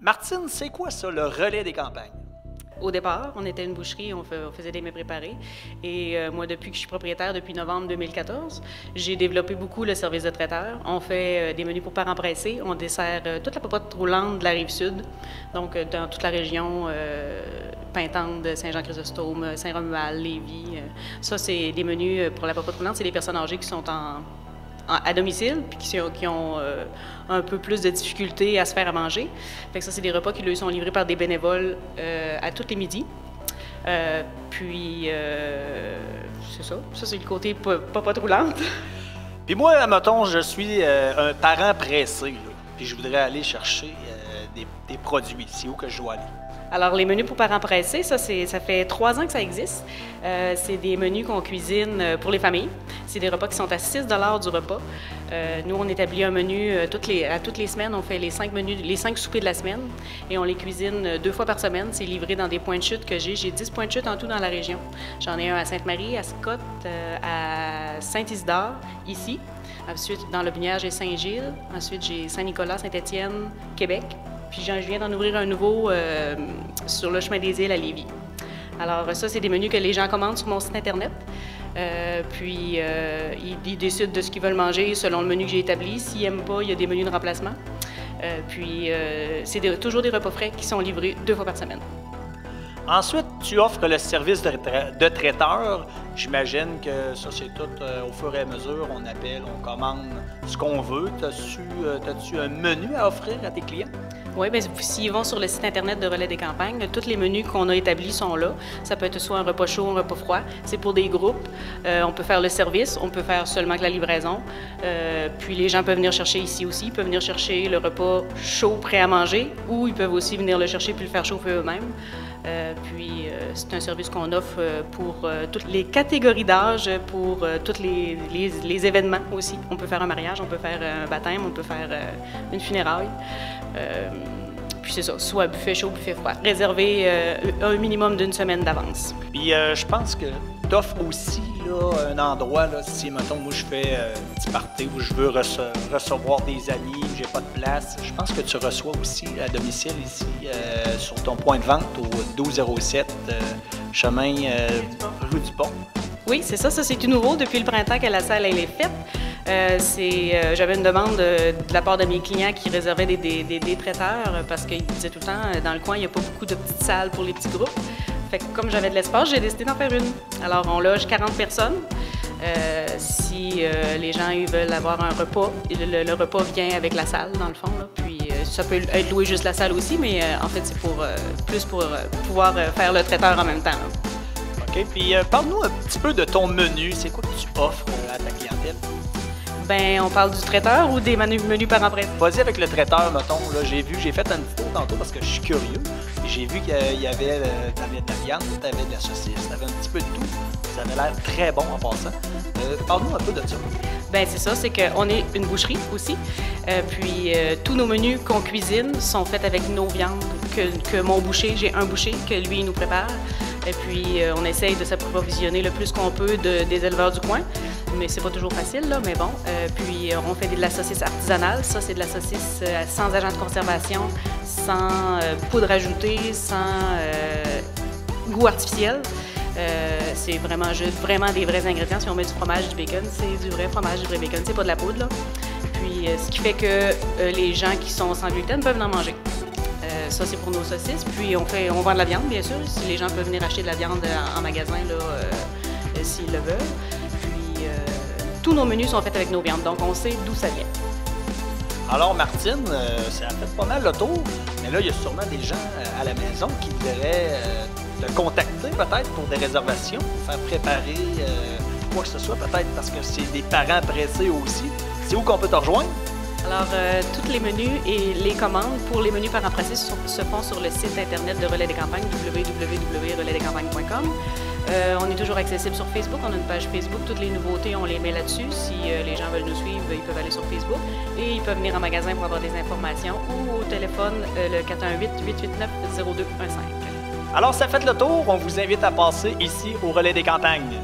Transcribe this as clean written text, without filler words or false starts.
Martine, c'est quoi ça, le relais des campagnes? Au départ, on était une boucherie, on faisait des mets préparés. Et moi, depuis que je suis propriétaire, depuis novembre 2014, j'ai développé beaucoup le service de traiteur. On fait des menus pour parents pressés. On dessert toute la popote roulante de la Rive-Sud, donc dans toute la région, Pintante, Saint-Jean-Chrysostome, Saint-Romuald, Lévis. Ça, c'est des menus pour la popote roulante. C'est des personnes âgées qui sont à domicile, puis qui ont un peu plus de difficultés à se faire à manger. Fait que ça, c'est des repas qui lui sont livrés par des bénévoles à tous les midis. C'est ça. Ça, c'est le côté pas roulante. Puis moi, mettons, je suis un parent pressé, là, puis je voudrais aller chercher des produits. C'est où que je dois aller? Alors, les menus pour parents pressés, ça fait 3 ans que ça existe. C'est des menus qu'on cuisine pour les familles. C'est des repas qui sont à 6 $ du repas. Nous, on établit un menu à toutes les semaines. On fait les 5 menus, les 5 soupers de la semaine et on les cuisine 2 fois par semaine. C'est livré dans des points de chute que j'ai. J'ai 10 points de chute en tout dans la région. J'en ai un à Sainte-Marie, à Scott, à Saint-Isidore, ici. Ensuite, dans le Binière, j'ai Saint-Gilles. Ensuite, j'ai Saint-Nicolas, Saint-Étienne, Québec. Puis je viens d'en ouvrir un nouveau sur le chemin des îles à Lévis. Alors ça, c'est des menus que les gens commandent sur mon site Internet. Ils décident de ce qu'ils veulent manger selon le menu que j'ai établi. S'ils n'aiment pas, il y a des menus de remplacement. C'est toujours des repas frais qui sont livrés 2 fois par semaine. Ensuite, tu offres le service de traiteur. J'imagine que ça, c'est tout au fur et à mesure. On appelle, on commande ce qu'on veut. As-tu un menu à offrir à tes clients? Oui, bien, s'ils vont sur le site Internet de Relais des campagnes, tous les menus qu'on a établis sont là. Ça peut être soit un repas chaud, un repas froid. C'est pour des groupes. On peut faire le service, on peut faire seulement que la livraison. Puis les gens peuvent venir chercher ici aussi. Ils peuvent venir chercher le repas chaud, prêt à manger, ou ils peuvent aussi venir le chercher puis le faire chauffer eux-mêmes. C'est un service qu'on offre pour toutes les catégories d'âge, pour tous les événements aussi. On peut faire un mariage, on peut faire un baptême, on peut faire une funéraille. Puis c'est ça, soit buffet chaud, buffet froid. Réservé un minimum d'1 semaine d'avance. Puis je pense que tu offres aussi là, un endroit, là, si, mettons, moi je fais un petit party où je veux recevoir des amis, j'ai pas de place. Je pense que tu reçois aussi à domicile ici, sur ton point de vente au 1207 chemin rue du Pont. Oui, c'est ça. Ça, c'est tout nouveau depuis le printemps que la salle elle est faite. J'avais une demande de la part de mes clients qui réservaient des traiteurs parce qu'ils disaient tout le temps, dans le coin, il n'y a pas beaucoup de petites salles pour les petits groupes. Fait que comme j'avais de l'espace, j'ai décidé d'en faire une. Alors, on loge 40 personnes. Si les gens ils veulent avoir un repas, le repas vient avec la salle, dans le fond. Là. Puis ça peut être loué juste la salle aussi, mais en fait, c'est plus pour pouvoir faire le traiteur en même temps. Là. OK. Puis parle-nous un petit peu de ton menu. C'est quoi que tu offres à ta clientèle? Ben, on parle du traiteur ou des menus parents pressés? Vas-y avec le traiteur, mettons. J'ai fait un petit tour tantôt parce que je suis curieux. J'ai vu qu'il y avait de la viande, tu avais de la saucisse, tu avais un petit peu de tout. Ça avait l'air très bon en passant. Parle-nous un peu de ça. Bien, c'est ça, c'est qu'on est une boucherie aussi. Tous nos menus qu'on cuisine sont faits avec nos viandes que mon boucher, j'ai un boucher que lui, il nous prépare. Et puis, on essaye de s'approvisionner le plus qu'on peut des éleveurs du coin. Mais c'est pas toujours facile, là, mais bon. On fait de la saucisse artisanale. Ça, c'est de la saucisse sans agent de conservation, sans poudre ajoutée, sans goût artificiel. C'est vraiment des vrais ingrédients. Si on met du fromage, du bacon, c'est du vrai fromage, du vrai bacon. C'est pas de la poudre, là. Puis, ce qui fait que les gens qui sont sans gluten peuvent en manger. Ça, c'est pour nos saucisses. Puis, on vend de la viande, bien sûr. Si les gens peuvent venir acheter de la viande en magasin, là, s'ils le veulent. Tous nos menus sont faits avec nos viandes, donc on sait d'où ça vient. Alors, Martine, ça a fait pas mal le tour, mais là, il y a sûrement des gens à la maison qui voudraient te contacter peut-être pour des réservations, pour faire préparer quoi que ce soit, peut-être parce que c'est des parents pressés aussi. C'est où qu'on peut te rejoindre? Alors, tous les menus et les commandes pour les menus parents pressés se font sur le site Internet de Relais des campagnes, www.relaisdescampagnes.com. On est toujours accessible sur Facebook. On a une page Facebook. Toutes les nouveautés, on les met là-dessus. Si les gens veulent nous suivre, ils peuvent aller sur Facebook. Et ils peuvent venir en magasin pour avoir des informations ou au téléphone le 418-889-0215. Alors, ça fait le tour. On vous invite à passer ici au Relais des campagnes.